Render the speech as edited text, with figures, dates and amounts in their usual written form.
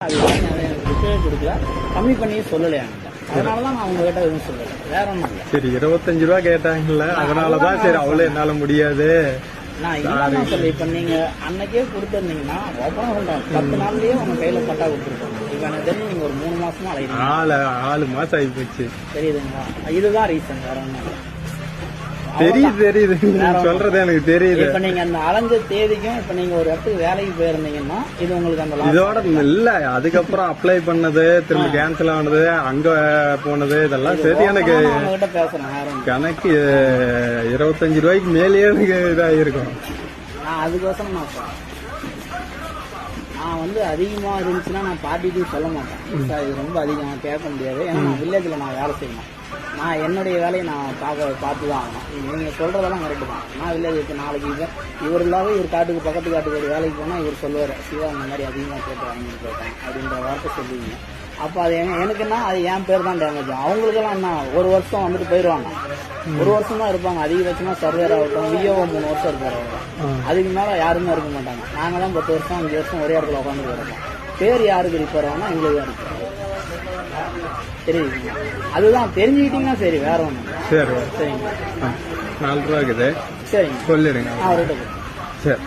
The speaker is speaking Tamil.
அது எனக்கு ரிப்பேர் கொடுக்கல, கம்மி பண்ணி சொல்லலையா, அதனாலதான் நான் உங்ககிட்ட எதுவும் சொல்லல, வேற ஒன்றும் இல்லை. சரி 25 ரூபா கேட்டாங்கல்ல, அதனாலதான் சரி அவ்வளவு என்னால முடியாது நான் இதுதான் சொல்லி. இப்ப நீங்க அன்னைக்கே கொடுத்துருந்தீங்கன்னா ஓப்பனா சொல்றேன், 10 நாள்லயே உங்க கையில பட்டா கொடுத்துருக்கோம். இப்ப எனக்கு தெரிஞ்சு நீங்க ஒரு 3 மாசமா அலையிறீங்க. 4 மாசம் ஆகி போச்சு. தெரியுதுங்களா? இதுதான் ரீசன், வேற ஒன்றும் இல்லை. தெரியுது சொல்றது எனக்கு தெரியுது. இப்ப நீங்க அந்த அலைஞ்ச தேதிக்கும் இப்ப நீங்க ஒரு இடத்துக்கு வேலைக்கு போயிருந்தீங்கன்னா இது உங்களுக்கு அந்த இதோட இல்ல. அதுக்கப்புறம் அப்ளை பண்ணது, திரும்ப கேன்சல் ஆனது, அங்க போனது, இதெல்லாம் சரி. எனக்கு பேசுறேன் கணக்கு 25 ரூபாய்க்கு மேலேயே எனக்கு இதாயிருக்கும். நான் அதுக்கோசரம் நான் சொல்றேன். நான் வந்து அதிகமா இருந்துச்சுன்னா நான் பார்ட்டிட்டு சொல்ல மாட்டேன். சார் இது ரொம்ப அதிகமா கேட்க முடியாது, ஏன்னா நான் வில்லேஜ்ல நான் வேலை செய்யணும். நான் என்னுடைய வேலையை நான் பார்த்து தான் ஆகணும். நீங்க சொல்றதெல்லாம் கரெக்டு தான். நான் வில்லேஜ் நாளைக்கு இவர் இல்லாத இவர் காட்டுக்கு பக்கத்து காட்டுக்கு ஒரு வேலைக்கு போனா இவர் சொல்லுவார், சிவா இந்த மாதிரி அதிகமா கேட்டு வாங்கி போயிட்டேன் அப்படின்ற வார்த்தை சொல்லுவீங்க. அப்ப அது எனக்குன்னா அது என் பேர் தான் டேமேஜ். அவங்களுக்கெல்லாம் என்ன, ஒரு வருஷம் வந்துட்டு போயிடுவாங்க, ஒரு வருஷம் தான் இருப்பாங்க. அதிகபட்சமா சர்வேர் ஆகட்டும், விஓ 3 வருஷம் இருப்பாரு. அதுக்கு மேல யாருமே இருக்க மாட்டாங்க. நாங்க தான் 10 வருஷம் 5 வருஷம் ஒரே இடத்துல உட்காந்து கிடப்போம். பேர் யாருக்கு ரிப்பேர் ஆனா எங்களுக்கு தான் ரிப்பேர். தெரியுதுங்களா? அதுதான் தெரிஞ்சுக்கிட்டீங்கன்னா சரி, வேற ஒண்ணு. சரி சரிங்க. 4 ரூபா இருக்குது. சரிங்க, சொல்லிடுங்க. அவர்கிட்ட சரி.